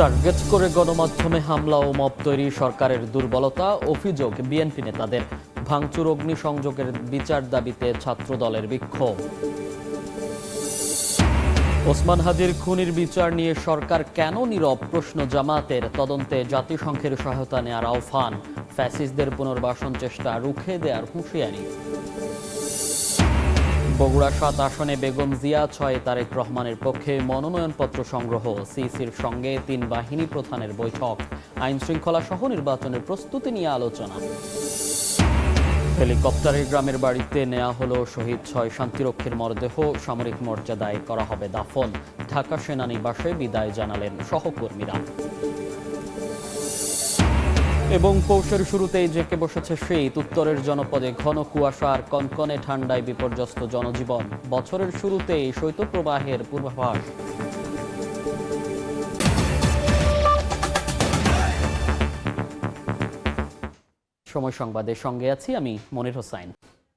Target করে গণমাধ্যমে হামলা ও মব তৈরি সরকারের দুর্বলতা, অভিযোগ বিএনপি নেতাদের। ভাঙচুর, অগ্নিসংযোগের বিচার দাবিতে ছাত্রদলের বিক্ষোভ। ওসমান হাদির খুনির বিচার নিয়ে সরকার কেন নীরব, প্রশ্ন জামাতের। তদন্তে জাতিসংঘের সহায়তা নেয়ার আহ্বান। ফ্যাসিস্টদের পুনর্বাসন চেষ্টা রুখে দেয়ার হুঁশিয়ারি। বগুড়া ৭ আসনে বেগম জিয়া ৬, তারেক রহমানের পক্ষে মনোনয়নপত্র সংগ্রহ। সিইসির সঙ্গে ৩ বাহিনী প্রধানের বৈঠক। আইন শৃঙ্খলা সহ নির্বাচনের প্রস্তুতি নিয়ে আলোচনা। হেলিকপ্টারে গ্রামের বাড়িতে নেওয়া হলো শহীদ ৬ শান্তিরক্ষীর মরদেহ, সামরিক মর্যাদায় করা হবে দাফন। ঢাকা সেনানিবাসে বিদায় জানালেন সহকর্মীরা। এবং পৌষের শুরুতেই জেঁকে বসেছে শীত। উত্তরের জনপদে ঘন কুয়াশা আর কনকনে ঠান্ডায় বিপর্যস্ত জনজীবন। বছরের শুরুতেই শৈত্যপ্রবাহের পূর্বাভাস। সময় সংবাদের সঙ্গে আছি আমি মনির হোসাইন।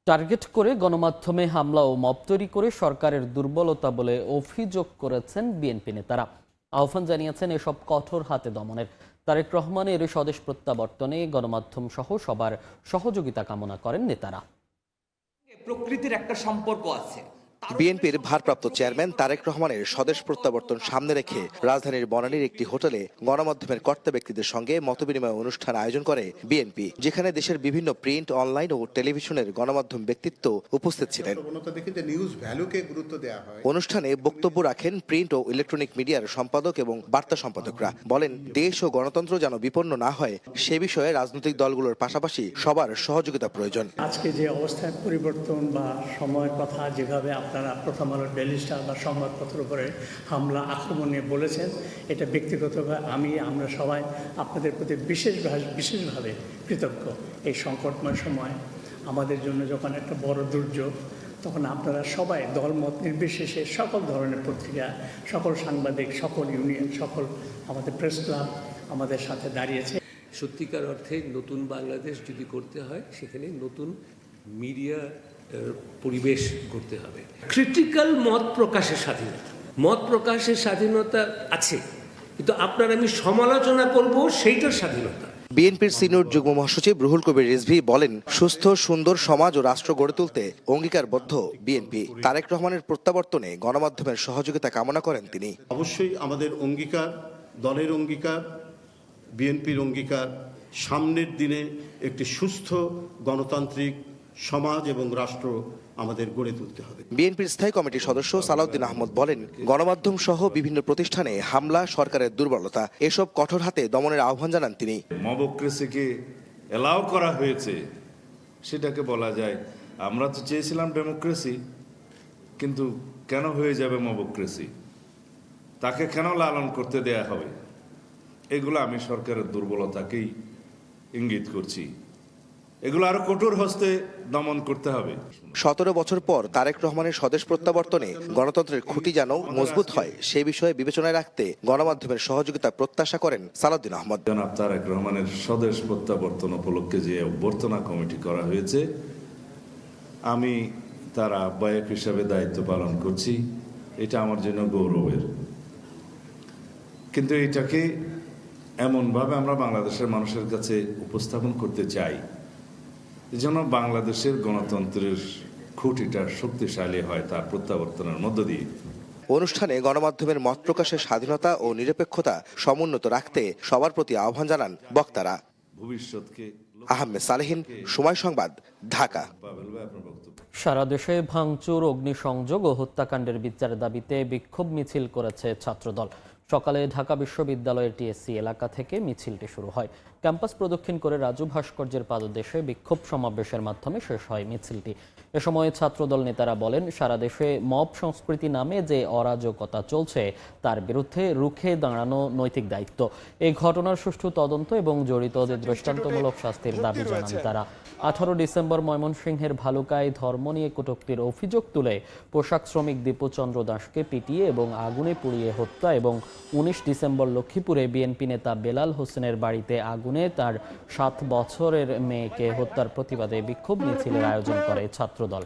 টার্গেট করে গণমাধ্যমে হামলা ও মব তৈরি করে সরকারের দুর্বলতা বলে অভিযোগ করেছেন বিএনপি নেতারা। আহ্বান জানিয়েছেন এসব কঠোর হাতে দমনের। তারেক রহমানের স্বদেশ প্রত্যাবর্তনে গণমাধ্যম সহ সবার সহযোগিতা কামনা করেন নেতারা। প্রকৃতির একটা সম্পর্ক আছে। বিএনপির ভারপ্রাপ্ত চেয়ারম্যান তারেক রহমানের স্বদেশ প্রত্যাবর্তন সামনে রেখে রাজধানীর বনানীর একটি হোটেলে গণমাধ্যমের কর্তা ব্যক্তিদের সঙ্গে মতবিনিময় অনুষ্ঠান আয়োজন করে বিএনপি, যেখানে দেশের বিভিন্ন প্রিন্ট, অনলাইন ও টেলিভিশনের গণমাধ্যম ব্যক্তিত্ব উপস্থিত ছিলেন। অনুষ্ঠানে বক্তব্য রাখেন প্রিন্ট ও ইলেকট্রনিক মিডিয়ার সম্পাদক এবং বার্তা সম্পাদকরা। বলেন, দেশ ও গণতন্ত্র যেন বিপন্ন না হয় সে বিষয়ে রাজনৈতিক দলগুলোর পাশাপাশি সবার সহযোগিতা প্রয়োজন। আজকে যে অবস্থার পরিবর্তন বা সময়ের কথা যেভাবে আপনারা প্রথম আলোর ডেইলি স্টার বা সংবাদপত্রের উপরে হামলা আক্রমণ নিয়ে বলেছেন, এটা ব্যক্তিগতভাবে আমরা সবাই আপনাদের প্রতি বিশেষভাবে কৃতজ্ঞ। এই সংকটময় সময় আমাদের জন্য যখন একটা বড় দুর্যোগ, তখন আপনারা সবাই দলমত নির্বিশেষে সকল ধরনের পত্রিকা, সকল সাংবাদিক, সকল ইউনিয়ন, সকল আমাদের প্রেস ক্লাব আমাদের সাথে দাঁড়িয়েছে। সত্যিকার অর্থে নতুন বাংলাদেশ যদি করতে হয়, সেখানে নতুন মিডিয়া পরিবেশ করতে হবে। ক্রিটিক্যাল মত প্রকাশের স্বাধীনতা আছে, কিন্তু আপনার আমি সমালোচনা করব সেইটার স্বাধীনতা। বিএনপির সিনিয়র যুগ্ম মহাসচিব রুহুল কবির রিজভী বলেন, সুস্থ সুন্দর সমাজ ও রাষ্ট্র গড়ে তুলতে অঙ্গীকারবদ্ধ বিএনপি। তারেক রহমানের প্রত্যাবর্তনে গণমাধ্যমের সহযোগিতা কামনা করেন তিনি। অবশ্যই আমাদের অঙ্গীকার, দলের অঙ্গীকার, বিএনপির অঙ্গীকার, সামনের দিনে একটি সুস্থ গণতান্ত্রিক সমাজ এবং রাষ্ট্র আমাদের গড়ে তুলতে হবে। বিএনপির স্থায়ী কমিটির সদস্য সালাউদ্দিন আহমদ বলেন, গণমাধ্যম সহ বিভিন্ন প্রতিষ্ঠানে হামলা সরকারের দুর্বলতা, এসব কঠোর হাতে দমনের আহ্বান জানান তিনি। মবক্রেসিকে এলাও করা হয়েছে, সেটাকে বলা যায় আমরা তো চেয়েছিলাম ডেমোক্রেসি, কিন্তু কেন হয়ে যাবে মবক্রেসি? তাকে কেন লালন করতে দেয়া হবে? এগুলো আমি সরকারের দুর্বলতাকেই ইঙ্গিত করছি। এগুলো আরো কঠোর হস্তে দমন করতে হবে। 17 বছর পর তারেক রহমানের স্বদেশ প্রত্যাবর্তনে গণতন্ত্রের খুঁটি যেন মজবুত হয় সে বিষয়ে বিবেচনায় রাখতে গণমাধ্যমের সহযোগিতা প্রত্যাশা করেন সালাউদ্দিন আহমদ। জনাব তারেক রহমানের স্বদেশ প্রত্যাবর্তন উপলক্ষে যে অভ্যর্থনা কমিটি করা হয়েছে, আমি তার আহ্বায়ক হিসাবে দায়িত্ব পালন করছি। এটা আমার জন্য গৌরবের, কিন্তু এটাকে এমনভাবে আমরা বাংলাদেশের মানুষের কাছে উপস্থাপন করতে চাই যেন বাংলাদেশের গণতন্ত্রের খুঁটিটা শক্তিশালী হয় তার প্রত্যাবর্তনের মধ্য দিয়ে। অনুষ্ঠানে গণমাধ্যমের মত প্রকাশের স্বাধীনতা ও নিরপেক্ষতা সমুন্নত রাখতে সবার প্রতি আহ্বান জানান বক্তারা। ভবিষ্যৎকে আহমেদ সালেহিন, সময় সংবাদ, ঢাকা। সারা দেশে ভাঙচুর, অগ্নিসংযোগ ও হত্যাকাণ্ডের বিচার দাবিতে বিক্ষোভ মিছিল করেছে ছাত্রদল। সকালে ঢাকা বিশ্ববিদ্যালয়ের টিএসসি এলাকা থেকে মিছিলটি শুরু হয়। ক্যাম্পাস প্রদক্ষিণ করে রাজু ভাস্কর্যের পাদদেশে বিক্ষোভ সমাবেশের মাধ্যমে শেষ হয় মিছিলটি। এ সময় ছাত্রদল নেতারা বলেন, সারা দেশে মব সংস্কৃতি নামে যে অরাজকতা চলছে তার বিরুদ্ধে রুখে দাঁড়ানো নৈতিক দায়িত্ব। এই ঘটনার সুষ্ঠু তদন্ত এবং জড়িতদের দৃষ্টান্তমূলক শাস্তির দাবি জানান তারা। 18 ডিসেম্বর ময়মনসিংহের ভালুকায় ধর্ম নিয়ে কটূক্তির অভিযোগ তুলে পোশাক শ্রমিক দীপুচন্দ্র দাসকে পিটিয়ে এবং আগুনে পুড়িয়ে হত্যা এবং 19 ডিসেম্বর লক্ষ্মীপুরে বিএনপি নেতা বেলাল হোসেনের বাড়িতে আগুনে তার 7 বছরের মেয়েকে হত্যার প্রতিবাদে বিক্ষোভ মিছিলের আয়োজন করে ছাত্রদল।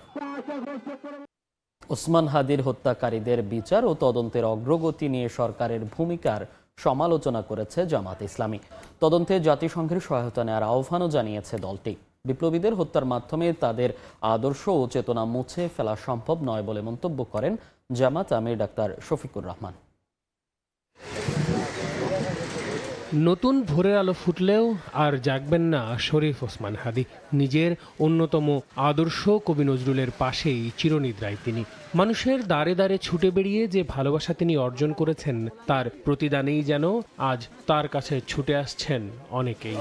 ওসমান হাদির হত্যাকারীদের বিচার ও তদন্তের অগ্রগতি নিয়ে সরকারের ভূমিকার সমালোচনা করেছে জামাত ইসলামী। তদন্তে জাতিসংঘের সহায়তা নেওয়ার আহ্বানও জানিয়েছে দলটি। বিপ্লবীদের হত্যার মাধ্যমে তাদের আদর্শ ও চেতনা মুছে ফেলা সম্ভব নয় বলে মন্তব্য করেন জামাত আমির ডাক্তার শফিকুর রহমান। নতুন ভোরের আলো ফুটলেও আর জাগবেন না শরীফ ওসমান হাদী। নিজের অন্যতম আদর্শ কবি নজরুলের পাশেই চিরনিদ্রায় তিনি। মানুষের দ্বারে দ্বারে ছুটে বেরিয়ে যে ভালোবাসা তিনি অর্জন করেছেন তার প্রতিদানেই যেন আজ তার কাছে ছুটে আসছেন অনেকেই।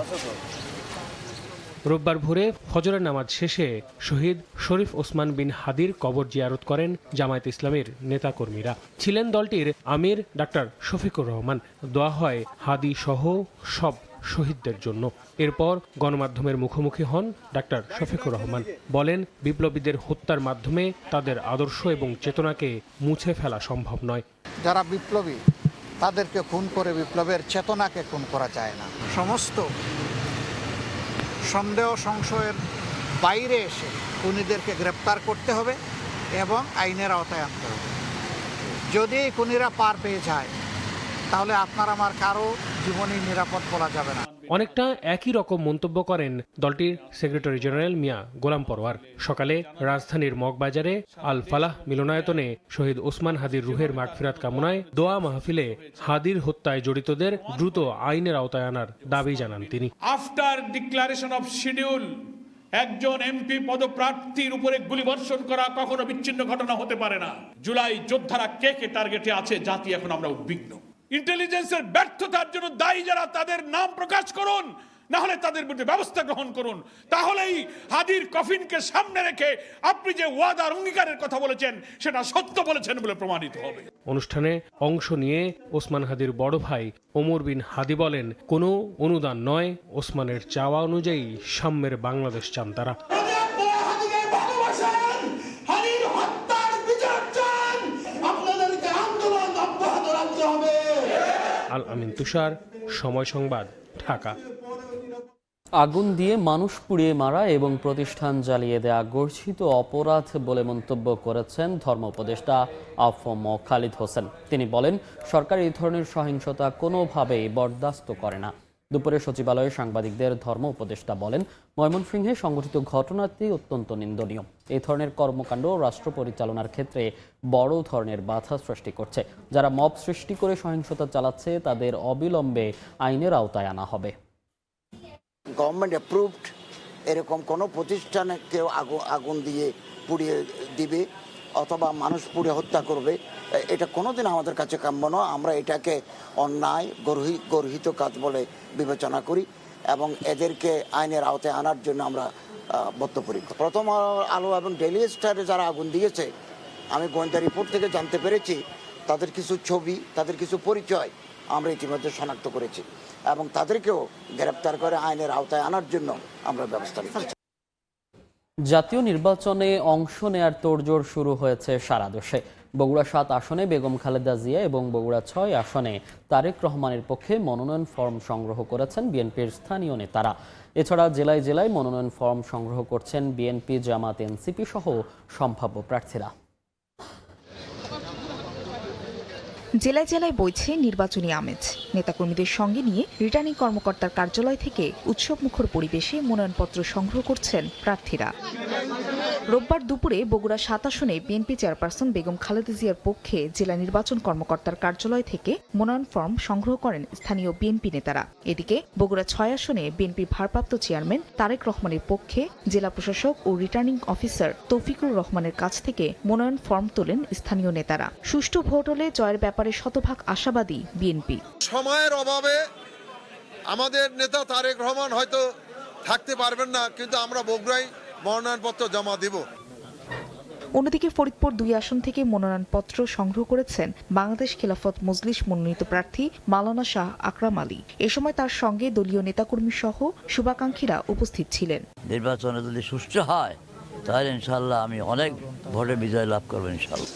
রোববার ভোরে ফজরের নামাজ শেষে শহীদ শরীফ ওসমান বিন হাদীর কবর জিয়ারত করেন জামায়াত ইসলামের নেতাকর্মীরা। ছিলেন দলটির আমির ডাক্তার শফিকুর রহমান। দোয়া হয় হাদী সহ সব শহীদদের জন্য। এরপর গণমাধ্যমের মুখোমুখি হন ডাক্তার শফিকুর রহমান। বলেন, বিপ্লবীদের হত্যার মাধ্যমে তাদের আদর্শ এবং চেতনাকে মুছে ফেলা সম্ভব নয়। যারা বিপ্লবী তাদেরকে খুন করে বিপ্লবের চেতনাকে খুন করা যায় না। সমস্ত সন্দেহ সংশয়ের বাইরে এসে খুনিদেরকে গ্রেপ্তার করতে হবে এবং আইনের আওতায় আনতে হবে। যদি এই খুনিরা পার পেয়ে যায় তাহলে আপনার আমার কারো জীবনই নিরাপদ বলা যাবে না। অনেকটা একই রকম মন্তব্য করেন দলটির সেক্রেটারি জেনারেল মিয়া গোলাম পরওয়ার। সকালে রাজধানীর মগবাজারে আল ফালাহ মিলনায়তনে শহীদ ওসমান হাদীর রুহের মাগফিরাত কামনায় দোয়া মাহফিলে হাদীর হত্যায় জড়িতদের দ্রুত আইনের আওতায় আনার দাবি জানান তিনি। আফটার ডিক্লারেশন অফ শিডিউল একজন এমপি পদপ্রার্থীর উপরে গুলিবর্ষণ করা কখনো বিচ্ছিন্ন ঘটনা হতে পারে না। জুলাই যোদ্ধারা কে কে টার্গেটে আছে জাতি এখন আমরা উদ্বিগ্ন। ইন্টেলিজেন্সের ব্যর্থতার জন্য দায়ী যারা তাদের নাম প্রকাশ করুন, না হলে তাদের বিরুদ্ধে ব্যবস্থা গ্রহণ করুন। তাহলেই হাদীর কফিনকে সামনে রেখে আপনি যে ওয়াদার অঙ্গীকারের কথা বলেছেন সেটা সত্য বলেছেন বলে প্রমাণিত হবে। অনুষ্ঠানে অংশ নিয়ে ওসমান হাদীর বড় ভাই ওমর বিন হাদী বলেন, কোনো অনুদান নয়, ওসমানের চাওয়া অনুযায়ী সাম্যের বাংলাদেশ চান তারা। আল আমিন তুষার, সময় সংবাদ, ঢাকা। আগুন দিয়ে মানুষ পুড়িয়ে মারা এবং প্রতিষ্ঠান জ্বালিয়ে দেয়া গর্হিত অপরাধ বলে মন্তব্য করেছেন ধর্ম উপদেষ্টা আফম খালিদ হোসেন। তিনি বলেন, সরকার এই ধরনের সহিংসতা কোনোভাবেই বরদাস্ত করে না। দুপুরে সচিবালয়ে সাংবাদিকদের ধর্ম উপদেষ্টা বলেন, ময়মনসিংহে সংঘটিত ঘটনাটি অত্যন্ত নিন্দনীয়। এই ধরনের কর্মকাণ্ড রাষ্ট্র পরিচালনার ক্ষেত্রে বড় ধরনের বাধা সৃষ্টি করছে। যারা মব সৃষ্টি করে সহিংসতা চালাচ্ছে তাদের অবিলম্বে আইনের আওতায় আনা হবে। গভর্নমেন্ট অ্যাপ্রুভড এরকম কোনো প্রতিষ্ঠানে কেউ আগুন দিয়ে পুড়িয়ে দিবে অথবা মানুষ পুড়ে হত্যা করবে, এটা কোনোদিন আমাদের কাছে কাম্য নয়। আমরা এটাকে অন্যায় গর্হিত কাজ বলে বিবেচনা করি এবং এদেরকে আইনের আওতায় আনার জন্য আমরা বদ্ধপরিকর। প্রথম আলো এবং ডেইলি স্টারে যারা আগুন দিয়েছে, আমি গোয়েন্দা রিপোর্ট থেকে জানতে পেরেছি তাদের কিছু ছবি, তাদের কিছু পরিচয় আমরা ইতিমধ্যে শনাক্ত করেছি এবং তাদেরকেও গ্রেপ্তার করে আইনের আওতায় আনার জন্য আমরা ব্যবস্থা নিচ্ছি। জাতীয় নির্বাচনে অংশ নেয়ার তোড়জোড় শুরু হয়েছে সারা দেশে। বগুড়া ৭ আসনে বেগম খালেদা জিয়া এবং বগুড়া ৬ আসনে তারেক রহমানের পক্ষে মনোনয়ন ফর্ম সংগ্রহ করেছেন বিএনপির স্থানীয় নেতারা। এছাড়া জেলায় জেলায় মনোনয়ন ফর্ম সংগ্রহ করছেন বিএনপি, জামাত, এনসিপি সহ সম্ভাব্য প্রার্থীরা। জেলায় জেলায় বইছে নির্বাচনী আমেজ। নেতাকর্মীদের সঙ্গে নিয়ে রিটার্নিং কর্মকর্তার কার্যালয় থেকে উৎসবমুখর পরিবেশে মনোনয়নপত্র সংগ্রহ করছেন প্রার্থীরা। রোববার দুপুরে বগুড়া ৭ আসনে বিএনপি চেয়ারপারসন বেগম খালেদা জিয়ার পক্ষে জেলা নির্বাচন কর্মকর্তার কার্যালয় থেকে মনোনয়ন ফর্ম সংগ্রহ করেন স্থানীয় বিএনপি নেতারা। এদিকে বগুড়া ৬ আসনে বিএনপির ভারপ্রাপ্ত চেয়ারম্যান তারেক রহমানের পক্ষে জেলা প্রশাসক ও রিটার্নিং অফিসার তৌফিকুর রহমানের কাছ থেকে মনোনয়ন ফর্ম তোলেন স্থানীয় নেতারা। সুষ্ঠু ভোট হলে জয়ের ব্যাপারে শতভাগ আশাবাদী বিএনপি। সময়ের অভাবে আমাদের নেতা তারেক রহমান হয়তো থাকতে পারবেন না, কিন্তু আমরা বগুড়ায় মনোনয়নপত্র জমা দেব। অন্যদিকে ফরিদপুর ২ আসন থেকে মনোনয়নপত্র সংগ্রহ করেছেন বাংলাদেশ খেলাফত মজলিস মনোনীত প্রার্থী মাওলানা শাহ আকরাম আলী। এ সময় তার সঙ্গে দলীয় নেতাকর্মী সহ শুভাকাঙ্ক্ষীরা উপস্থিত ছিলেন। নির্বাচনে যদি সুষ্ঠু হয় তাহলে ইনশাআল্লাহ আমি অনেক ভোটে বিজয় লাভ করব ইনশাআল্লাহ।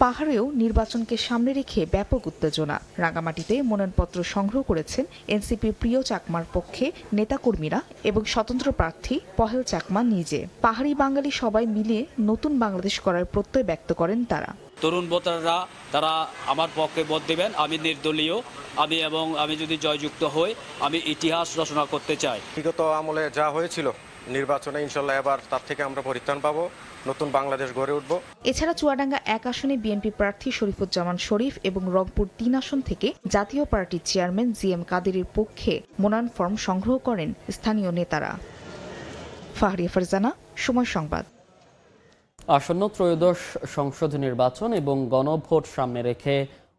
পাহাড়েও নির্বাচনকে সামনে রেখে ব্যাপক উত্তেজনা। রাঙামাটিতে মনোনয়নপত্র সংগ্রহ করেছেন এনসিপির প্রিয় চাকমার পক্ষে নেতাকর্মীরা এবং স্বতন্ত্র প্রার্থী পহেল চাকমা নিজে। পাহাড়ি বাঙালি সবাই মিলে নতুন বাংলাদেশ করার প্রত্যয় ব্যক্ত করেন তারা। তরুণ ভোটাররা তারা আমার পক্ষে ভোট দেবেন। আমি নির্দলীয়, আমি যদি জয়যুক্ত হই আমি ইতিহাস রচনা করতে চাই। বিগত আমলে যা হয়েছিল নির্বাচনে ইনশাল্লাহ এবার তার থেকে আমরা পরিত্রাণ পাবো, নতুন বাংলাদেশ গড়ে উঠব। এছাড়া চুয়াডাঙ্গা 1 আসনে বিএনপি প্রার্থী শরীফুজ্জামান শরীফ এবং রংপুর 3 আসন থেকে জাতীয় পার্টির চেয়ারম্যান জিএম কাদেরের পক্ষে মনোনয়ন ফর্ম সংগ্রহ করেন স্থানীয় নেতারা। ফাহরিয়া ফারজানা, সময় সংবাদ। আসন্ন ত্রয়োদশ সংসদ নির্বাচন এবং গণভোট সামনে রেখে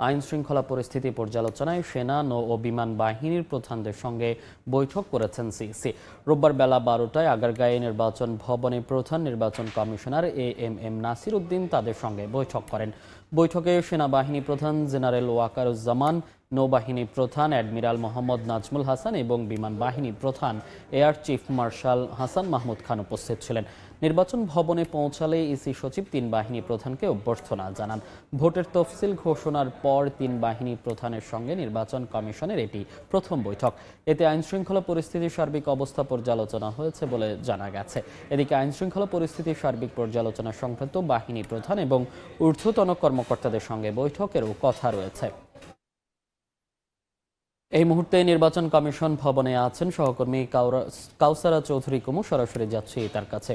আইন শৃঙ্খলা পরিস্থিতি পর্যালোচনায় সেনা, নৌ ও বিমান বাহিনীর প্রধানদের সঙ্গে বৈঠক করেছেন সিইসি। রোববার বেলা 12টায় আগারগাঁয়ে নির্বাচন ভবনে প্রধান নির্বাচন কমিশনার এএমএম নাসির উদ্দিন তাদের সঙ্গে বৈঠক করেন। বৈঠকে সেনাবাহিনী প্রধান জেনারেল ওয়াকারুজ্জামান, নৌবাহিনী প্রধান অ্যাডমিরাল মোহাম্মদ নাজমুল হাসান এবং বিমান বাহিনী প্রধান air chief marshal Hasan Mahmud Khan উপস্থিত ছিলেন। নির্বাচন ভবনে পৌঁছালে ইসি সচিব 3 বাহিনী প্রধানকে অভ্যর্থনা জানান। ভোটের তফসিল ঘোষণার পর 3 বাহিনী প্রধানের সঙ্গে নির্বাচন কমিশনের এটি প্রথম বৈঠক। এতে আইনশৃঙ্খলা পরিস্থিতির সার্বিক অবস্থা পর্যালোচনা হয়েছে বলে জানা গেছে। এদিকে আইনশৃঙ্খলা পরিস্থিতির সার্বিক পর্যালোচনা সংক্রান্ত বাহিনী প্রধান এবং ঊর্ধ্বতন কর্মকর্তাদের সঙ্গে বৈঠকেরও কথা রয়েছে। এই মুহূর্তে নির্বাচন কমিশন ভবনে আছেন সহকর্মী কাউসারা চৌধুরী কুমু। সরাসরি যাচ্ছি তার কাছে।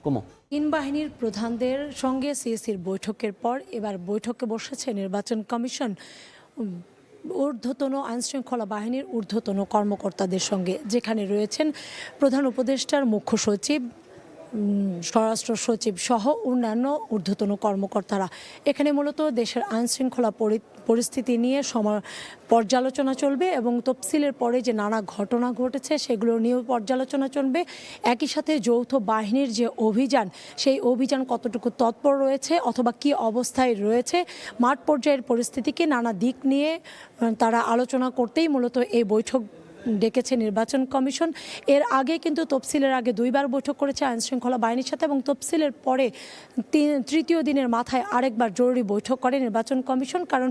কুমু, 3 বাহিনীর প্রধানদের সঙ্গে সিইসির বৈঠকের পর এবার বৈঠকে বসেছে নির্বাচন কমিশন ঊর্ধ্বতন আইনশৃঙ্খলা বাহিনীর ঊর্ধ্বতন কর্মকর্তাদের সঙ্গে, যেখানে রয়েছেন প্রধান উপদেষ্টার মুখ্য সচিব, স্বরাষ্ট্র সচিব সহ অন্যান্য ঊর্ধ্বতন কর্মকর্তারা। এখানে মূলত দেশের আইনশৃঙ্খলা পরিস্থিতি নিয়ে পর্যালোচনা চলবে এবং তফসিলের পরে যে নানা ঘটনা ঘটেছে সেগুলো নিয়েও পর্যালোচনা চলবে। একই সাথে যৌথ বাহিনীর যে অভিযান, সেই অভিযান কতটুকু তৎপর রয়েছে অথবা কি অবস্থায় রয়েছে, মাঠ পর্যায়ের পরিস্থিতিকে নানা দিক নিয়ে তারা আলোচনা করতেই মূলত এই বৈঠক ডেকেছে নির্বাচন কমিশন। এর আগে কিন্তু তফসিলের আগে 2 বার বৈঠক করেছে আইনশৃঙ্খলা বাহিনীর সাথে এবং তফসিলের পরে তৃতীয় দিনের মাথায় আরেকবার জরুরি বৈঠক করে নির্বাচন কমিশন। কারণ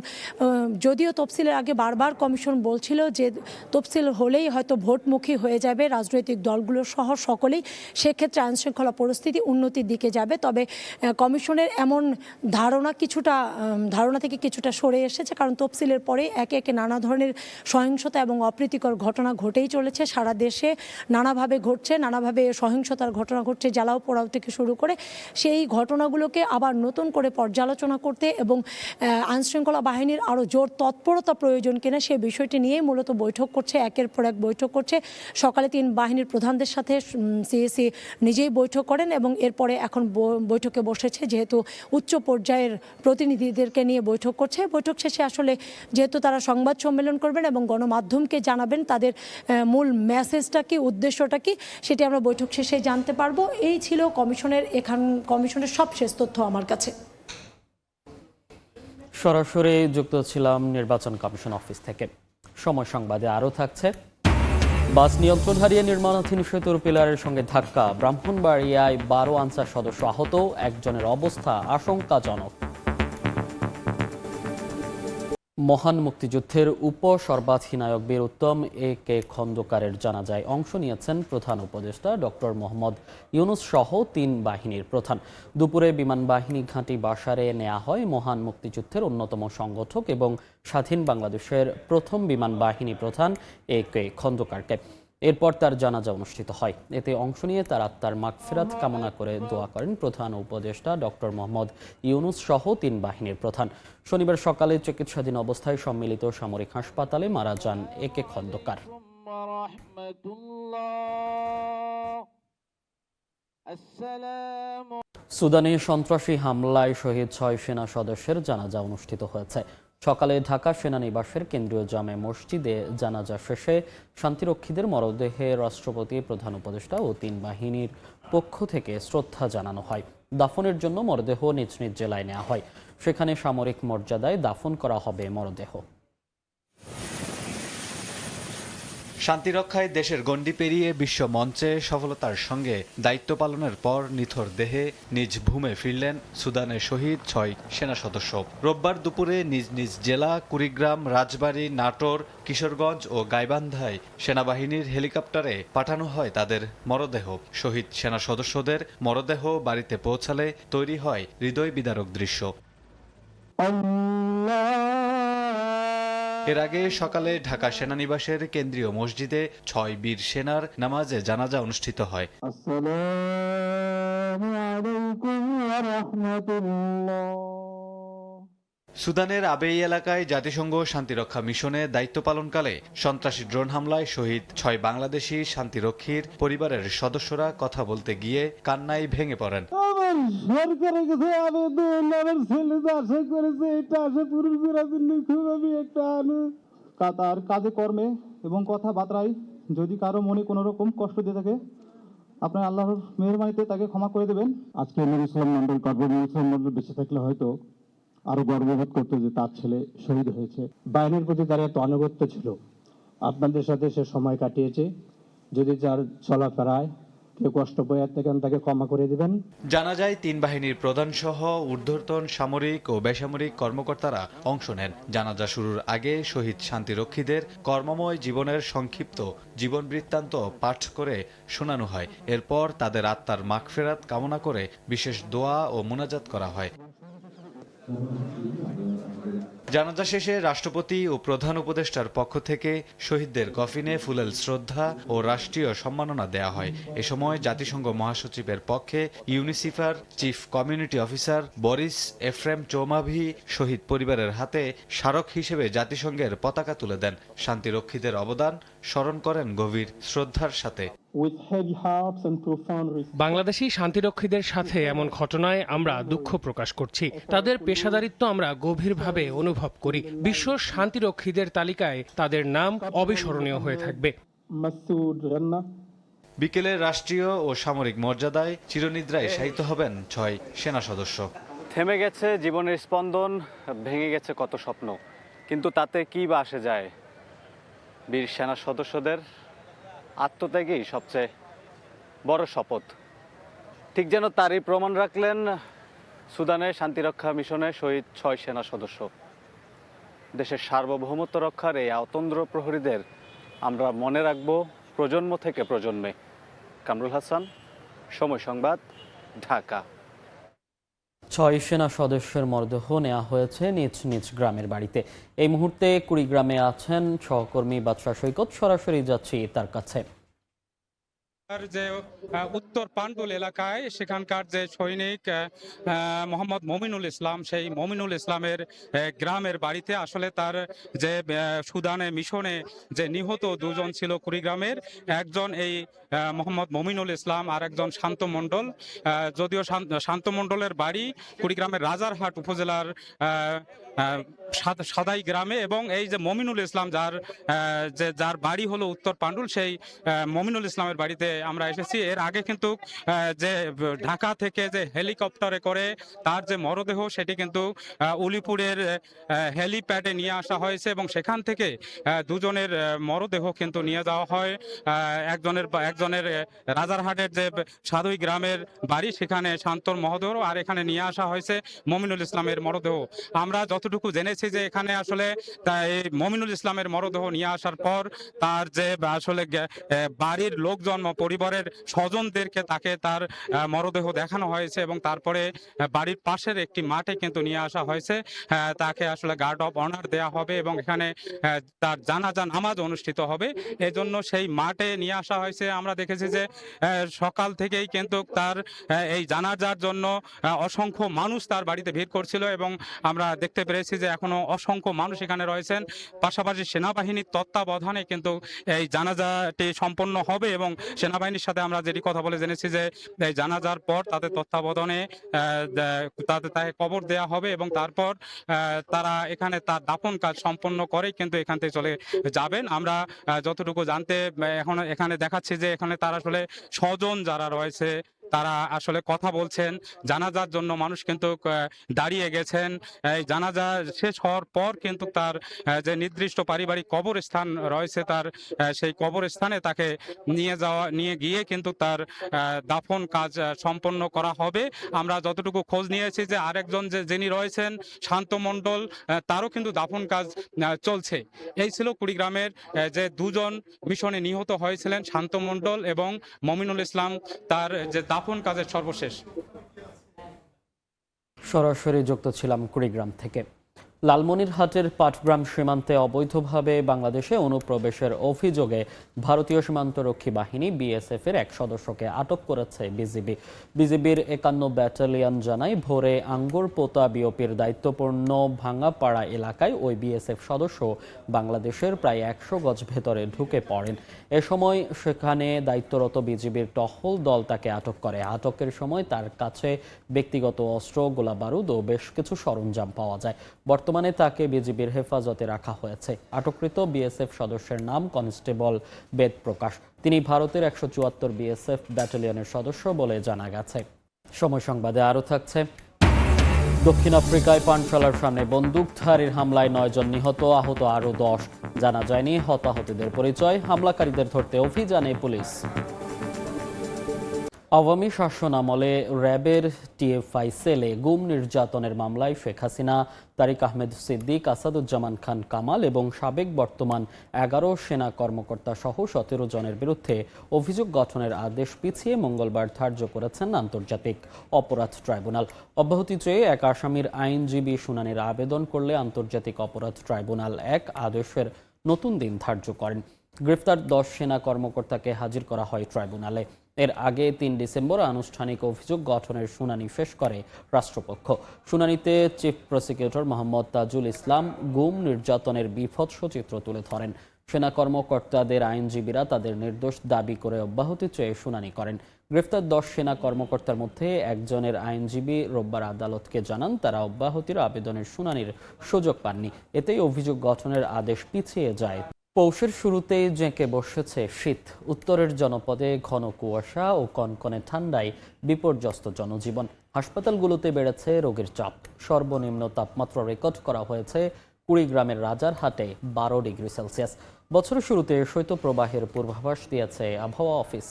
যদিও তফসিলের আগে বারবার কমিশন বলছিল যে তফসিল হলেই হয়তো ভোটমুখী হয়ে যাবে রাজনৈতিক দলগুলো সহ সকলেই, সেক্ষেত্রে আইনশৃঙ্খলা পরিস্থিতি উন্নতির দিকে যাবে। তবে কমিশনের এমন ধারণা থেকে কিছুটা সরে এসেছে, কারণ তফসিলের পরে একে একে নানা ধরনের সহিংসতা এবং অপ্রীতিকর ঘটনা ঘটেই চলেছে। সারা দেশে নানাভাবে ঘটছে, নানাভাবে সহিংসতার ঘটনা ঘটছে, জ্বালাও পোড়াও থেকে শুরু করে। সেই ঘটনাগুলোকে আবার নতুন করে পর্যালোচনা করতে এবং আইনশৃঙ্খলা বাহিনীর আরও জোর তৎপরতা প্রয়োজন কিনা সে বিষয়টি নিয়েই মূলত বৈঠক করছে, একের পর এক বৈঠক করছে। সকালে 3 বাহিনীর প্রধানদের সাথে সিইসি নিজেই বৈঠক করেন এবং এরপরে এখন বৈঠকে বসেছে, যেহেতু উচ্চ পর্যায়ের প্রতিনিধিদেরকে নিয়ে বৈঠক করছে। বৈঠক শেষে আসলে যেহেতু তারা সংবাদ সম্মেলন করবেন এবং গণমাধ্যমকে জানাবেন তাদের মূল মেসেজটা কি, উদ্দেশ্যটা কি, সেটি আমরা বৈঠক শেষে জানতে পারবো। এই ছিল কমিশনের সবশেষ তথ্য আমার কাছে। সরাসরি যুক্ত ছিলাম নির্বাচন কমিশন অফিস থেকে। সময় সংবাদে আরও থাকছে। বাস নিয়ন্ত্রণ হারিয়ে নির্মাণাধীন সেতুর পিলারের সঙ্গে ধাক্কা, ব্রাহ্মণবাড়িয়ায় 12 আনসার সদস্য আহত, একজনের অবস্থা আশঙ্কাজনক। মহান মুক্তিযুদ্ধের উপসর্বাধিনায়ক বীর উত্তম এ.কে. খন্দকারের জানাজায় অংশ নিয়েছেন প্রধান উপদেষ্টা ডক্টর মোহাম্মদ ইউনুস সহ 3 বাহিনীর প্রধান। দুপুরে বিমান বাহিনী ঘাঁটি বাসারে নেওয়া হয় মহান মুক্তিযুদ্ধের অন্যতম সংগঠক এবং স্বাধীন বাংলাদেশের প্রথম বিমান বাহিনী প্রধান এ.কে. খন্দকারকে। এরপর তার জানাজা অনুষ্ঠিত হয়। এতে অংশ নিয়ে তার আত্মার মাগফিরাত কামনা করে দোয়া করেন প্রধান উপদেষ্টা ডক্টর মোহাম্মদ ইউনুস সহ 3 বাহিনীর প্রধান। শনিবার সকালে চিকিৎসাধীন অবস্থায় সম্মিলিত সামরিক হাসপাতালে মারা যান এ.কে. খন্দকার। সুদানে সন্ত্রাসী হামলায় শহীদ 6 সেনা সদস্যের জানাজা অনুষ্ঠিত হয়েছে। সকালে ঢাকা সেনানিবাসের কেন্দ্রীয় জামে মসজিদে জানাজা শেষে শান্তিরক্ষীদের মরদেহে রাষ্ট্রপতি, প্রধান উপদেষ্টা ও 3 বাহিনীর পক্ষ থেকে শ্রদ্ধা জানানো হয়। দাফনের জন্য মরদেহ নিজ নিজ জেলায় নেওয়া হয়। সেখানে সামরিক মর্যাদায় দাফন করা হবে মরদেহ। শান্তিরক্ষায় দেশের গণ্ডি পেরিয়ে বিশ্ব মঞ্চে সফলতার সঙ্গে দায়িত্ব পালনের পর নিথর দেহে নিজ ভূমে ফিরলেন সুদানের শহীদ 6 সেনা সদস্য। রোববার দুপুরে নিজ নিজ জেলা কুড়িগ্রাম, রাজবাড়ী, নাটোর, কিশোরগঞ্জ ও গাইবান্ধায় সেনাবাহিনীর হেলিকপ্টারে পাঠানো হয় তাদের মরদেহ। শহীদ সেনা সদস্যদের মরদেহ বাড়িতে পৌঁছালে তৈরি হয় হৃদয় বিদারক দৃশ্য। এর আগে সকালে ঢাকা সেনানিবাসের কেন্দ্রীয় মসজিদে 6 বীর সেনার নামাজে জানাজা অনুষ্ঠিত হয়। সুদানের আবেই এলাকায় জাতিসংঘ শান্তিরক্ষা মিশনে দায়িত্ব পালনকালে সন্ত্রাসী ড্রোন হামলায় শহীদ 6 বাংলাদেশি শান্তিরক্ষীর পরিবারের সদস্যরা কথা বলতে গিয়ে কান্নায় ভেঙে পড়েন। সরকারের কাছে আবেদন, আমার ছেলে যে আশা করেছে এটা আশা পূরণ করার জন্য খুব আমি একটা তার কাজে কর্মে এবং কথাবার্তায় যদি কারো মনে কোনো রকম কষ্ট দিয়ে থাকে আপনার আল্লাহর মেহেরবানিতে তাকে ক্ষমা করে দেবেন। আজকে নূর ইসলাম মন্ডল নূর ইসলাম মন্ডল বেঁচে থাকলে হয়তো আরো গর্ববোধ করতো যে তার ছেলে শহীদ হয়েছে। বাহিনীর প্রতি তার এত আনুগত্য ছিল, আপনাদের সাথে সে সময় কাটিয়েছে। যদি যার চলাফেরায় কেউ কষ্ট পেয়ে থাকেন তাকে ক্ষমা করে দিবেন। জানা যায় 3 বাহিনীর প্রধান সহ ঊর্ধ্বতন সামরিক ও বেসামরিক কর্মকর্তারা অংশ নেন। জানাজা শুরুর আগে শহীদ শান্তিরক্ষীদের কর্মময় জীবনের সংক্ষিপ্ত জীবন বৃত্তান্ত পাঠ করে শোনানো হয়। এরপর তাদের আত্মার মাগফিরাত কামনা করে বিশেষ দোয়া ও মুনাজাত করা হয়। জানাজা শেষে রাষ্ট্রপতি ও প্রধান উপদেষ্টার পক্ষ থেকে শহীদদের কফিনে ফুলেল শ্রদ্ধা ও রাষ্ট্রীয় সম্মাননা দেয়া হয়। এ সময় জাতিসংঘ মহাসচিবের পক্ষে ইউনিসিফার চিফ কমিউনিটি অফিসার বরিস এফ্রেম চৌমাভি শহীদ পরিবারের হাতে স্মারক হিসেবে জাতিসংঘের পতাকা তুলে দেন। শান্তিরক্ষীদের অবদান স্মরণ করেন গভীর শ্রদ্ধার সাথে। বাংলাদেশি শান্তিরক্ষীদের সাথে এমন ঘটনায় আমরা দুঃখ প্রকাশ করছি। তাদের পেশাদারিত্ব আমরা গভীরভাবে অনুভব করি। বিশ্ব শান্তিরক্ষীদের তালিকায় তাদের নাম অবিস্মরণীয় হয়ে থাকবে। বিকেলে রাষ্ট্রীয় ও সামরিক মর্যাদায় চিরনিদ্রায় শায়িত হবেন 6 সেনা সদস্য। থেমে গেছে জীবনের স্পন্দন, ভেঙে গেছে কত স্বপ্ন, কিন্তু তাতে কি বা আসে যায়? বীর সেনা সদস্যদের আত্মত্যাগই সবচেয়ে বড় শপথ। ঠিক যেন তারই প্রমাণ রাখলেন সুদানের শান্তিরক্ষা মিশনে শহীদ 6 সেনা সদস্য। দেশের সার্বভৌমত্ব রক্ষার এই অতন্দ্র প্রহরীদের আমরা মনে রাখব প্রজন্ম থেকে প্রজন্মে। কামরুল হাসান, সময় সংবাদ, ঢাকা। 6 সেনা সদস্যের মরদেহ নেওয়া হয়েছে নিজ নিজ গ্রামের বাড়িতে। এই মুহূর্তে কুড়িগ্রামে আছেন সহকর্মী বাদশা সৈকত, সরাসরি যাচ্ছি তার কাছে। যে উত্তর পান্ডুল এলাকায় সেখানকার যে সৈনিক মোহাম্মদ মমিনুল ইসলাম, সেই মমিনুল ইসলামের গ্রামের বাড়িতে আসলে তার যে সুদানে মিশনে যে নিহত 2 জন ছিল কুড়িগ্রামের, একজন এই মোহাম্মদ মমিনুল ইসলাম আর একজন শান্ত মণ্ডল। যদিও শান্ত মণ্ডলের বাড়ি কুড়িগ্রামের রাজারহাট উপজেলার সাদাই গ্রামে, এবং এই যে মমিনুল ইসলাম যার বাড়ি হলো উত্তর পান্ডুল, সেই মমিনুল ইসলামের বাড়িতে আমরা এসেছি। এর আগে কিন্তু যে ঢাকা থেকে যে হেলিকপ্টারে করে তার যে মরদেহ সেটি কিন্তু উলিপুরের হেলিপ্যাডে নিয়ে আসা হয়েছে, এবং সেখান থেকে 2 জনের মরদেহ কিন্তু নিয়ে যাওয়া হয়। একজনের রাজারহাটের যে সাদুই গ্রামের বাড়ি, সেখানে শান্তর মরদেহ, আর এখানে নিয়ে আসা হয়েছে মমিনুল ইসলামের মরদেহ। আমরা যতটুকু জেনেছি যে এখানে আসলে মমিনুল ইসলামের মরদেহ নিয়ে আসার পর তার যে আসলে বাড়ির লোকজন, পরিবারের স্বজনদেরকে তাকে তার মরদেহ দেখানো হয়েছে, এবং তারপরে বাড়ির পাশের একটি মাঠে কিন্তু নিয়ে আসা হয়েছে। তাকে আসলে গার্ড অফ অনার দেয়া হবে, এবং এখানে তার জানাজা নামাজ অনুষ্ঠিত হবে। এজন্য সেই মাঠে নিয়ে আসা হয়েছে। আমরা দেখেছি যে সকাল থেকেই কিন্তু তার এই জানাজার জন্য অসংখ্য মানুষ তার বাড়িতে ভিড় করছিল, এবং আমরা দেখতে পেরেছি যে এখনো অসংখ্য মানুষ এখানে রয়েছেন। পাশাপাশি সেনাবাহিনীর তত্ত্বাবধানে কিন্তু এই জানাজাটি সম্পন্ন হবে, এবং সেনাবাহিনীর সাথে আমরা যেটি কথা বলে জেনেছি যে এই জানাজার পর তাদের তত্ত্বাবধানে তাকে কবর দেয়া হবে, এবং তারপর তারা এখানে তার দাফন কাজ সম্পন্ন করে কিন্তু এখান থেকে চলে যাবেন। আমরা যতটুকু জানতে এখানে দেখাচ্ছি যে এখানে তার আসলে স্বজন যারা রয়েছে তারা আসলে কথা বলছেন। জানাজার জন্য মানুষ কিন্তু দাঁড়িয়ে গেছেন। এই জানাজা শেষ হওয়ার পর কিন্তু তার যে নির্দিষ্ট পারিবারিক কবরস্থান রয়েছে তার সেই কবরস্থানে তাকে নিয়ে গিয়ে কিন্তু তার দাফন কাজ সম্পন্ন করা হবে। আমরা যতটুকু খোঁজ নিয়েছি যে আরেকজন যিনি রয়েছেন শান্ত মণ্ডল, তারও কিন্তু দাফন কাজ চলছে। এই ছিল কুড়িগ্রামের যে দুজন মিশনে নিহত হয়েছিলেন শান্ত মণ্ডল এবং মমিনুল ইসলাম, তার যে দাফন কাজের সর্বশেষ। সরাসরি যুক্ত ছিলাম কুড়িগ্রাম থেকে। লালমনিরহাটের পাটগ্রাম সীমান্তে অবৈধভাবে বাংলাদেশে অনুপ্রবেশের অভিযোগে ভারতীয় সীমান্তরক্ষী বাহিনী বিএসএফ এর এক সদস্যকে আটক করেছে বিজিবির ৫১ ব্যাটালিয়ন জানায় ভোরে আঙ্গুরপোতা বিওপির দায়িত্বপূর্ণ ভাঙ্গাপাড়া এলাকায় ওই বিএসএফ সদস্য বাংলাদেশের প্রায় ১০০ গজ ভেতরে ঢুকে পড়েন। এ সময় সেখানে দায়িত্বরত বিজিবির টহল দল তাকে আটক করে। আটকের সময় তার কাছে ব্যক্তিগত অস্ত্র, গোলাবারুদ ও বেশ কিছু সরঞ্জাম পাওয়া যায়। বর্তমানে তাকে বিজিবির হেফাজতে রাখা হয়েছে। আটককৃত বিএসএফ সদস্যের নাম কনস্টেবল বেদ প্রকাশ। তিনি ভারতের ১৭৪ বিএসএফ ব্যাটালিয়নের সদস্য বলে জানা গেছে। সময় সংবাদে আরও থাকছে। দক্ষিণ আফ্রিকায় পানশালার সামনে বন্দুকধারীর হামলায় ৯ জন নিহত, আহত আরও ১০। জানা যায়নি হতাহতদের পরিচয়। হামলাকারীদের ধরতে অভিযানে পুলিশ। আওয়ামী শাসন আমলে র্যাবের টিএফআই সেলে গুম নির্যাতনের মামলায় শেখ হাসিনা, তারিক আহমেদ সিদ্দিক, আসাদুজ্জামান খান কামাল এবং সাবেক বর্তমান ১১ সেনা কর্মকর্তা সহ ১৭ জনের বিরুদ্ধে অভিযোগ গঠনের আদেশ পিছিয়ে মঙ্গলবার ধার্য করেছেন আন্তর্জাতিক অপরাধ ট্রাইব্যুনাল। অব্যাহতি চেয়ে এক আসামির আইনজীবী শুনানির আবেদন করলে আন্তর্জাতিক অপরাধ ট্রাইব্যুনাল এক আদেশের নতুন দিন ধার্য করেন। গ্রেফতার ১০ সেনা কর্মকর্তাকে হাজির করা হয় ট্রাইব্যুনালে। এর আগে ৩ ডিসেম্বর আনুষ্ঠানিক অভিযোগ গঠনের শুনানি শেষ করে রাষ্ট্রপক্ষ। শুনানিতে চিফ প্রসিকিউটর মোহাম্মদ তাজুল ইসলাম গুম নির্যাতনের বীভৎস চিত্র তুলে ধরেন। সেনা কর্মকর্তাদের আইনজীবীরা তাদের নির্দোষ দাবি করে অব্যাহতি চেয়ে শুনানি করেন। গ্রেফতার ১০ সেনা কর্মকর্তার মধ্যে একজনের আইনজীবী রোববার আদালতকে জানান তারা অব্যাহতির আবেদনের শুনানির সুযোগ পাননি। এতেই অভিযোগ গঠনের আদেশ পিছিয়ে যায়। পৌষের শুরুতেই জেঁকে বসেছে শীত। উত্তরের জনপদে ঘন কুয়াশা ও কনকনে ঠান্ডায় বিপর্যস্ত জনজীবন। হাসপাতালগুলোতে বেড়েছে রোগীর চাপ। সর্বনিম্ন তাপমাত্রা রেকর্ড করা হয়েছে কুড়িগ্রামের রাজারহাটে ১২ ডিগ্রি সেলসিয়াস। বছরের শুরুতে শৈত্যপ্রবাহের পূর্বাভাস দিয়েছে আবহাওয়া অফিস।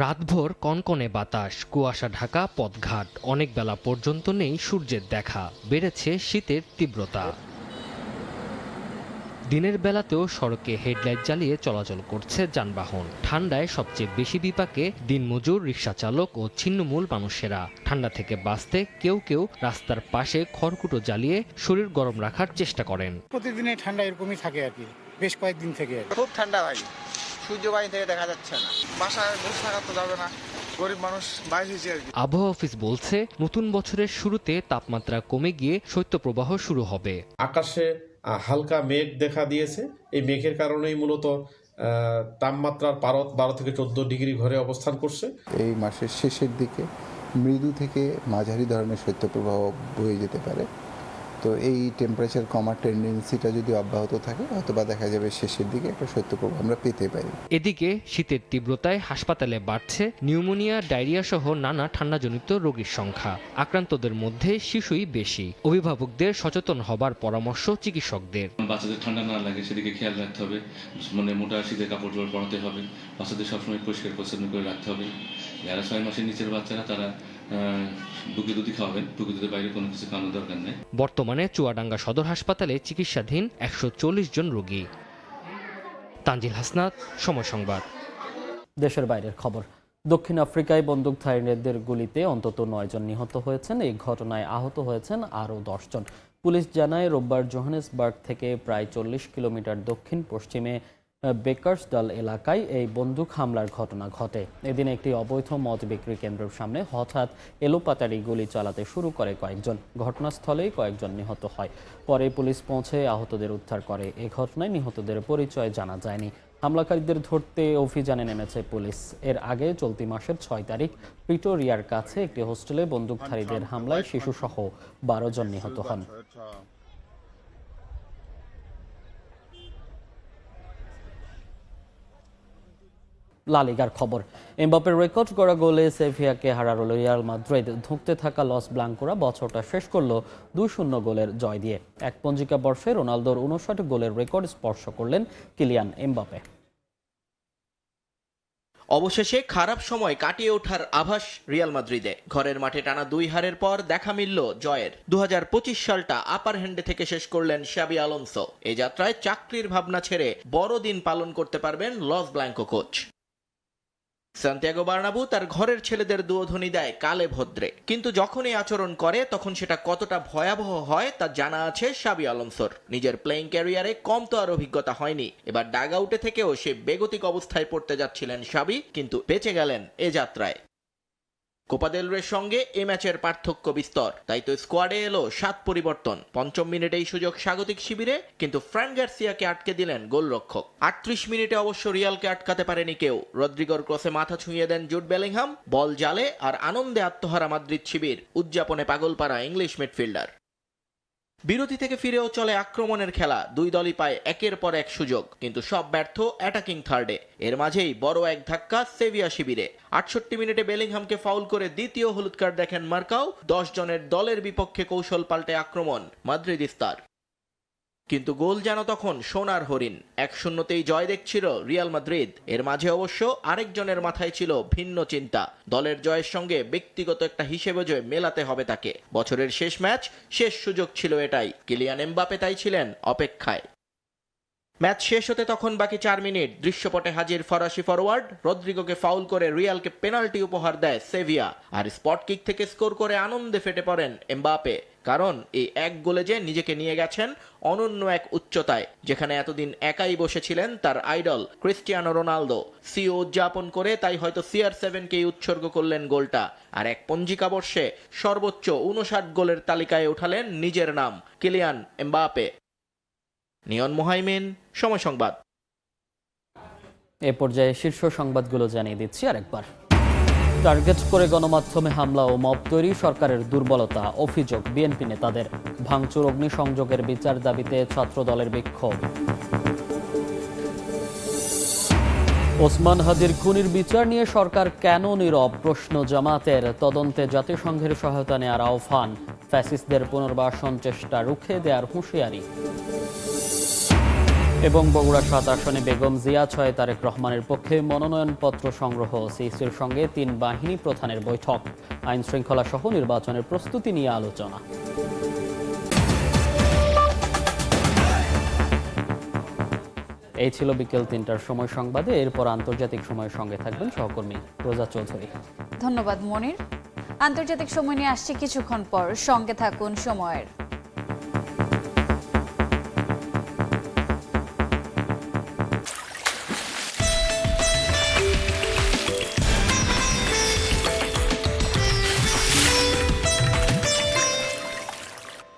রাতভর কনকনে বাতাস, কুয়াশা ঢাকা পথঘাট, অনেক বেলা পর্যন্ত নেই সূর্যের দেখা, বেড়েছে শীতের তীব্রতা। দিনের বেলাতেও সড়কে হেডলাইট জ্বালিয়ে চলাচল করছে যানবাহন। ঠান্ডায় সবচেয়ে বেশি বিপাকে দিনমজুর, রিকশা চালক ও ছিন্নমূল মানুষেরা। ঠান্ডা থেকে বাঁচতে কেউ কেউ রাস্তার পাশে খড়কুটো জ্বালিয়ে শরীর গরম রাখার চেষ্টা করেন। প্রতিদিনই ঠান্ডা এরকমই থাকে আর কি, বেশ কয়েকদিন থেকে। খুব ঠান্ডা ভাই, সূর্য বাইরে থেকে দেখা যাচ্ছে না, বাসায় বসে থাকা তো যাবে না, গরিব মানুষ বাইরে হয়েছে আর কি। আবহাওয়া অফিস বলছে নতুন বছরের শুরুতে তাপমাত্রা কমে গিয়ে শৈত্যপ্রবাহ শুরু হবে। আকাশে হালকা মেঘ দেখা দিয়েছে। এই মেঘের কারণেই মূলত তাপমাত্রার পারদ ১২ থেকে ১৪ ডিগ্রি ঘরে অবস্থান করছে। এই মাসের শেষের দিকে মৃদু থেকে মাঝারি ধরনের শৈত্যপ্রবাহ বয়ে যেতে পারে। তো এই টেম্পারেচার কমার টেন্ডেন্সিটা যদি অব্যাহত থাকে হয়তোবা দেখা যাবে শেষের দিকে একটা শৈত্যপ্রবাহ আমরা পেতে পারি। এদিকে শীতের তীব্রতায় হাসপাতালে বাড়ছে নিউমোনিয়া, ডায়রিয়া সহ নানা ঠান্ডাজনিত রোগীর সংখ্যা। আক্রান্তদের মধ্যে শিশুই বেশি। অভিভাবকদের সচেতন হবার পরামর্শ চিকিৎসকদের। বাচ্চাদের ঠান্ডা না লাগে সেদিকে খেয়াল রাখতে হবে। মানে মোটা শীতের কাপড় চোপড় পরাতে হবে। বাচ্চাদের সবসময় পরিষ্কার পরিচ্ছন্ন করে রাখতে হবে। যারা ৬ মাসের নিচের বাচ্চারা তারা বুকে দুধ খাওয়াবেন, বুকে দুধের বাইরে কোনো কিছু খাওয়ানোর দরকার নেই। বর্তমানে চুয়াডাঙ্গা সদর হাসপাতালে চিকিৎসাধীন ১৪০ জন রোগী। তানজিল হাসনাত, সময় সংবাদ। দেশের বাইরের খবর। দক্ষিণ আফ্রিকায় বন্দুকধারীদের গুলিতে অন্তত ৯ জন নিহত হয়েছেন। এই ঘটনায় আহত হয়েছেন আরও ১০ জন। পুলিশ জানায় রোববার জোহানেসবার্গ থেকে প্রায় ৪০ কিলোমিটার দক্ষিণ পশ্চিমে বেকার্সডাল এলাকায় এই বন্দুক হামলার ঘটনা ঘটে। এদিন একটি অবৈধ মদ বিক্রি কেন্দ্রের সামনে হঠাৎ এলোপাতাড়ি গুলি চালাতে শুরু করে কয়েকজন। ঘটনাস্থলেই কয়েকজন নিহত হয়। পরে পুলিশ পৌঁছে আহতদের উদ্ধার করে। এ ঘটনায় নিহতদের পরিচয় জানা যায়নি। হামলাকারীদের ধরতে অভিযানে নেমেছে পুলিশ। এর আগে চলতি মাসের ৬ তারিখ প্রিটোরিয়ার কাছে একটি হোস্টেলে বন্দুকধারীদের হামলায় শিশুসহ ১২ জন নিহত হন। লা লিগার খবর। এমবাপ্পের রেকর্ড করা গোলে সেভিয়াকে হারালো রিয়াল মাদ্রিদ। ধুঁকতে থাকা লস ব্লাঙ্কোরা বছরটা শেষ করলো 2-0 গোলের জয় দিয়ে। এক পঞ্জিকা বর্ষে রোনালদোর 59 গোলের রেকর্ড স্পর্শ করলেন কিলিয়ান এমবাপ্পে। অবশেষে খারাপ সময় কাটিয়ে ওঠার আভাস রিয়াল মাদ্রিদে। ঘরের মাঠে টানা 2 হারের পর দেখা মিলল জয়ের। 2025 সালটা আপার হ্যান্ডে থেকে শেষ করলেন শাবি আলোনসো। এই যাত্রায় চাকরির ভাবনা ছেড়ে বড় দিন পালন করতে পারবেন Los Blancos coach. Santiago Bernabeu তার ঘরের ছেলেদের দুয়োধ্বনি দেয় কালে ভদ্রে, কিন্তু যখনই আচরণ করে তখন সেটা কতটা ভয়াবহ হয় তা জানা আছে শাবি আলোনসোর। নিজের প্লেইং ক্যারিয়ারে কম তো আর অভিজ্ঞতা হয়নি, এবার ডাগ আউটে থেকেও সে বেগতিক অবস্থায় পড়তে যাচ্ছিলেন শাবি, কিন্তু বেঁচে গেলেন এ যাত্রায়। কোপা দেল রের সঙ্গে এ ম্যাচের পার্থক্য বিস্তর, তাই তো স্কোয়াডে এলো 7 পরিবর্তন। 5ম মিনিটেই সুযোগ স্বাগতিক শিবিরে, কিন্তু ফ্রান গার্সিয়াকে আটকে দিলেন গোলরক্ষক। 38 মিনিটে অবশ্য রিয়ালকে আটকাতে পারেনি কেউ। রদ্রিগোর ক্রসে মাথা ছুঁয়ে দেন জুড বেলিংহাম, বল জালে, আর আনন্দে আত্মহারা মাদ্রিদ শিবির, উদযাপনে পাগলপাড়া ইংলিশ মিডফিল্ডার। বিরতি থেকে ফিরেও চলে আক্রমণের খেলা। দুই দলই পায় একের পর এক সুযোগ, কিন্তু সব ব্যর্থ অ্যাটাকিং থার্ডে। এর মাঝেই বড় এক ধাক্কা সেভিয়া শিবিরে। 68 মিনিটে বেলিংহামকে ফাউল করে দ্বিতীয় হলুদ কার্ড দেখেন মার্কাও। 10 জনের দলের বিপক্ষে কৌশল পাল্টে আক্রমণ মাদ্রিদিস্তার, কিন্তু গোল যেন তখন সোনার হরিণ। 1-0তেই জয় দেখছিল রিয়াল মাদ্রিদ। এর মাঝে অবশ্য আরেকজনের মাথায় ছিল ভিন্ন চিন্তা। দলের জয়ের সঙ্গে ব্যক্তিগত একটা হিসেবে জয় মেলাতে হবে তাকে। বছরের শেষ ম্যাচ, শেষ সুযোগ ছিল এটাই। কিলিয়ান এমবাপ্পে তাই ছিলেন অপেক্ষায়। ম্যাচ শেষ হতে তখন বাকি 4 মিনিট। দৃশ্যপটে হাজির ফরাসি ফরওয়ার্ড রদ্রিগোকে ফাউল করে রিয়ালকে পেনাল্টি উপহার দেয় সেভিয়া, আর স্পট কিক থেকে স্কোর করে আনন্দে ফেটে পড়েন এমবাপ্পে। কারণ এই এক গোলে যে নিজেকে নিয়ে গেছেন অনন্য এক উচ্চতায়, যেখানে এতদিন একাই বসেছিলেন তার আইডল ক্রিস্টিয়ানো রোনালদো। সিও উদযাপন করে তাই হয়তো CR7কেই উৎসর্গ করলেন গোলটা, আর এক পঞ্জিকা বর্ষে সর্বোচ্চ 59 গোলের তালিকায় উঠালেন নিজের নাম, কিলিয়ান এমবাপ্পে। নিয়ন মোহাইমিন, সময় সংবাদ। এ পর্যায়ে শীর্ষ সংবাদগুলো জানিয়ে দিচ্ছি আরেকবার। টার্গেট করে গণমাধ্যমে হামলা ও মব তৈরি সরকারের দুর্বলতা, অভিযোগ বিএনপি নেতাদের। ভাঙচুর, অগ্নিসংযোগের বিচার দাবিতে ছাত্রদলের বিক্ষোভ। ওসমান হাদির খুনির বিচার নিয়ে সরকার কেন নীরব, প্রশ্ন জামাতের। তদন্তে জাতিসংঘের সহায়তা নেওয়ার আহ্বান। ফ্যাসিস্টদের পুনর্বাসন চেষ্টা রুখে দেওয়ার হুঁশিয়ারি। এবং বগুড়া 7 আসনে বেগম জিয়া 6 তারেক রহমানের পক্ষে মনোনয়নপত্র সংগ্রহ। সিইসির সঙ্গে 3 বাহিনী প্রধানের বৈঠক। আইন শৃঙ্খলা সহ নির্বাচনের প্রস্তুতি নিয়ে আলোচনা। এই ছিল বিকেল 3টার সময় সংবাদে। এরপর আন্তর্জাতিক সময়ের সঙ্গে থাকবেন সহকর্মী রোজা চৌধুরী। ধন্যবাদ মনির। আন্তর্জাতিক সময় নিয়ে আসছি কিছুক্ষণ পর, সঙ্গে থাকুন সময়ের।